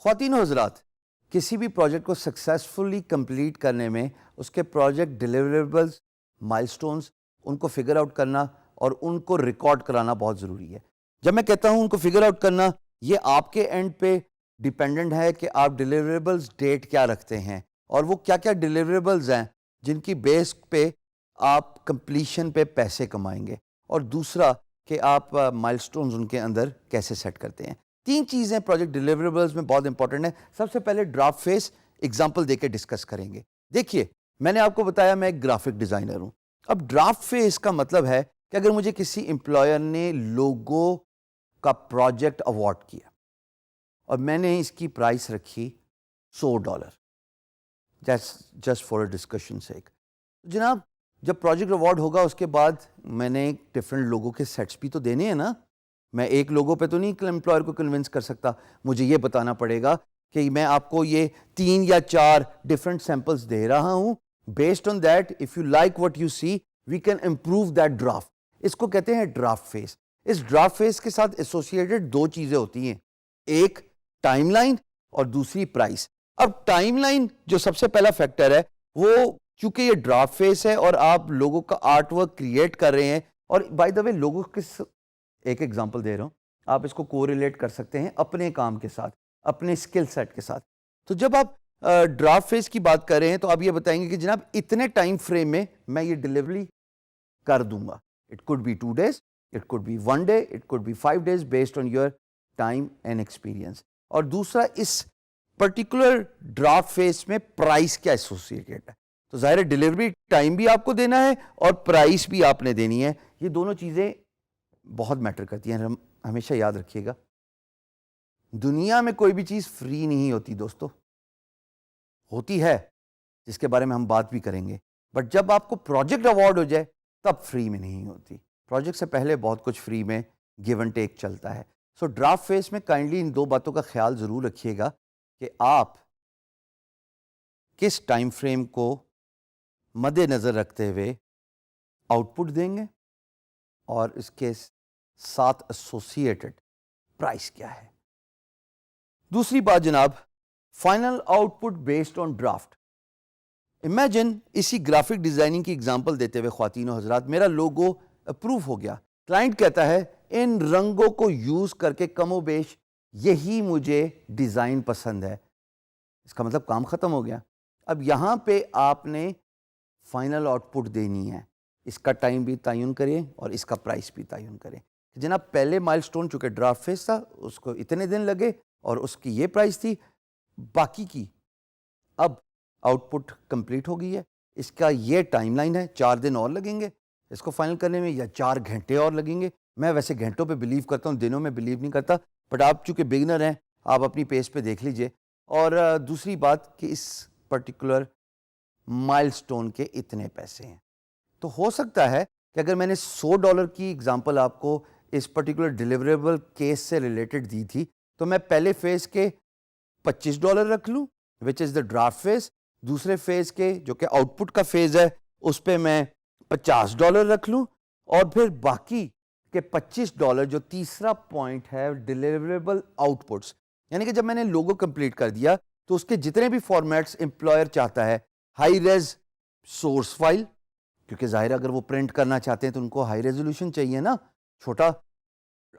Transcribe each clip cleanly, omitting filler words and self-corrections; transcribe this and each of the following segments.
خواتین و حضرات، کسی بھی پروجیکٹ کو سکسیزفلی کمپلیٹ کرنے میں اس کے پروجیکٹ ڈیلیوریبلز، مائلسٹونز، ان کو فگر آؤٹ کرنا اور ان کو ریکارڈ کرانا بہت ضروری ہے۔ جب میں کہتا ہوں ان کو فگر آؤٹ کرنا، یہ آپ کے اینڈ پہ ڈیپینڈنٹ ہے کہ آپ ڈیلیوریبلز ڈیٹ کیا رکھتے ہیں اور وہ کیا کیا ڈیلیوریبلز ہیں جن کی بیس پہ آپ کمپلیشن پہ پیسے کمائیں گے، اور دوسرا کہ آپ مائلسٹونز ان کے اندر کیسے سیٹ کرتے ہیں۔ تین چیزیں پروجیکٹ ڈیلیوریبلز میں بہت امپورٹنٹ ہیں۔ سب سے پہلے ڈرافٹ فیس ایگزامپل دے کے ڈسکس کریں گے۔ دیکھیے، میں نے آپ کو بتایا میں ایک گرافک ڈیزائنر ہوں۔ اب ڈرافٹ فیس کا مطلب ہے کہ اگر مجھے کسی امپلائر نے لوگو کا پروجیکٹ اوارڈ کیا اور میں نے اس کی پرائس رکھی $100 جسٹ فار اے ڈسکشن سیک، جناب جب پروجیکٹ اوارڈ ہوگا اس کے بعد میں نے ڈفرینٹ لوگوں کے سیٹس بھی تو دینے ہیں نا۔ میں ایک لوگوں پہ تو نہیں امپلائر کو کنونس کر سکتا، مجھے یہ بتانا پڑے گا کہ میں آپ کو یہ 3 یا 4 ڈفرینٹ سیمپلز دے رہا ہوں۔ Based on that if you like what you see we can improve that draft. اس کو کہتے ہیں ڈرافٹ فیس۔ اس ڈرافٹ فیس کے ساتھ ایسوسیٹڈ 2 چیزیں ہوتی ہیں، ایک ٹائم لائن اور دوسری پرائس۔ اب ٹائم لائن جو سب سے پہلا فیکٹر ہے، وہ چونکہ یہ ڈرافٹ فیس ہے اور آپ لوگوں کا آرٹ ورک کریٹ کر رہے ہیں، اور بائی دا وے لوگوں کے ایک ایگزامپل دے رہا ہوں، آپ اس کو کو ریلیٹ کر سکتے ہیں اپنے کام کے ساتھ، اپنے اسکل سیٹ کے ساتھ۔ تو جب آپ ڈرافٹ فیس کی بات کر رہے ہیں تو آپ یہ بتائیں گے کہ جناب اتنے ٹائم فریم میں میں یہ ڈلیوری کر دوں گا۔ It could be 2 days, it could be 1 day, it could be 5 days based on your time and experience. اور دوسرا، اس پرٹیکولر ڈرافٹ فیس میں پرائس کیا ایسوسیٹڈ ہے، تو ظاہر ہے ڈلیوری ٹائم بھی آپ کو دینا ہے اور پرائس بھی آپ نے دینی ہے۔ یہ دونوں چیزیں بہت میٹر کرتی ہیں، ہمیشہ یاد رکھیے گا۔ دنیا میں کوئی بھی چیز فری نہیں ہوتی دوستو، ہوتی ہے جس کے بارے میں ہم بات بھی کریں گے، بٹ جب آپ کو پروجیکٹ اوارڈ ہو جائے تب فری میں نہیں ہوتی۔ پروجیکٹ سے پہلے بہت کچھ فری میں گیو اینڈ ٹیک چلتا ہے۔ سو ڈرافٹ فیس میں کائنڈلی ان 2 باتوں کا خیال ضرور رکھیے گا کہ آپ کس ٹائم فریم کو مد نظر رکھتے ہوئے آؤٹ پٹ دیں گے اور اس کے ساتھ ایسوسیٹڈ پرائس کیا ہے۔ دوسری بات جناب، final out put based on draft. Imagine اسی گرافک ڈیزائننگ کی ایگزامپل دیتے ہوئے خواتین و حضرات، میرا لوگو اپروو ہو گیا، کلائنٹ کہتا ہے ان رنگوں کو یوز کر کے کم و بیش یہی مجھے ڈیزائن پسند ہے۔ اس کا مطلب کام ختم ہو گیا۔ اب یہاں پہ آپ نے فائنل آؤٹ پٹ دینی ہے، اس کا ٹائم بھی تعین کریں اور اس کا پرائس بھی تعین کریں۔ جناب پہلے مائل سٹون چونکہ ڈرافٹ فیس تھا، اس کو اتنے دن لگے اور اس کی یہ پرائس تھی، باقی کی اب آؤٹ پٹ کمپلیٹ ہو گئی ہے، اس کا یہ ٹائم لائن ہے، 4 دن اور لگیں گے اس کو فائنل کرنے میں، یا 4 گھنٹے اور لگیں گے۔ میں ویسے گھنٹوں پہ بلیو کرتا ہوں، دنوں میں بلیو نہیں کرتا، بٹ آپ چونکہ بگنر ہیں آپ اپنی پیس پہ دیکھ لیجئے۔ اور دوسری بات کہ اس پرٹیکولر مائل سٹون کے اتنے پیسے ہیں، تو ہو سکتا ہے کہ اگر میں نے $100 کی ایگزامپل آپ کو اس پرٹیکولر ڈیلیوریبل کیس سے ریلیٹڈ دی تھی، تو میں پہلے فیز کے $25 رکھ لوں وچ از دا ڈرافٹ فیز، دوسرے فیز کے جو کہ آؤٹ پٹ کا فیز ہے اس پہ میں $50 رکھ لوں، اور پھر باقی کے $25 جو تیسرا پوائنٹ ہے ڈیلیوریبل آؤٹ پٹس، یعنی کہ جب میں نے لوگو کمپلیٹ کر دیا تو اس کے جتنے بھی فارمیٹس امپلائر چاہتا ہے، ہائی ریز سورس فائل، کیونکہ ظاہر اگر وہ پرنٹ کرنا چاہتے ہیں تو ان کو ہائی ریزولوشن چاہیے نا، چھوٹا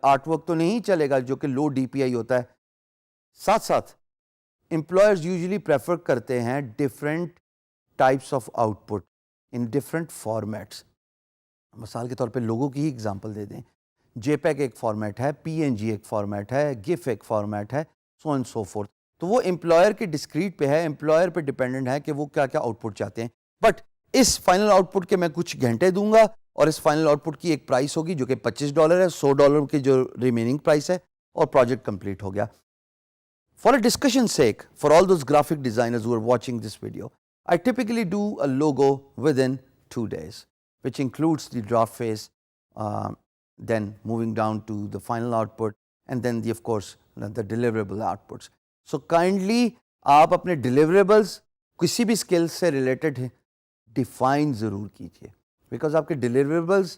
آرٹ ورک تو نہیں چلے گا جو کہ لو ڈی پی آئی ہوتا ہے۔ ساتھ ساتھ امپلائرز یوزلی پریفر کرتے ہیں different types of out put in different formats. مثال کے طور پہ لوگوں کی ہی ایگزامپل دے دیں، جے پیگ ایک فارمیٹ ہے، پی این جی ایک فارمیٹ ہے، گف ایک فارمیٹ ہے، سو اینڈ سو فورتھ۔ تو وہ امپلائر کے ڈسکریٹ پہ ہے، امپلائر پہ ڈیپینڈنٹ ہے کہ وہ کیا کیا آؤٹ پٹ چاہتے ہیں۔ بٹ اس فائنل آؤٹ پٹ کے میں کچھ گھنٹے دوں گا اور اس فائنل آؤٹ پٹ کی ایک پرائس ہوگی جو کہ $25 ہے، $100 کی جو ریمیننگ پرائس ہے، اور پروجیکٹ کمپلیٹ ہو گیا۔ For a discussion sake, for all those graphic designers who are watching this video, I typically do a logo within 2 days, which includes the draft phase, then moving down to the final output, and then of course, the deliverable outputs. So kindly, آپ اپنے deliverables کسی بھی skill سے related define ضرور کیجیے، because آپ کے deliverables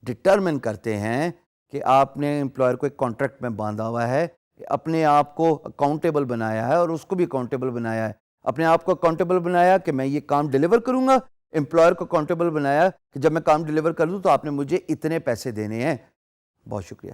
determine کرتے ہیں کہ آپ نے امپلائر کو ایک کانٹریکٹ میں باندھا ہوا ہے اپنے آپ کو اکاؤنٹیبل بنایا ہے اور اس کو بھی اکاؤنٹیبل بنایا ہے. اپنے آپ کو اکاؤنٹیبل بنایا کہ میں یہ کام ڈیلیور کروں گا, امپلائر کو اکاؤنٹیبل بنایا کہ جب میں کام ڈیلیور کر دوں تو آپ نے مجھے اتنے پیسے دینے ہیں. بہت شکریہ.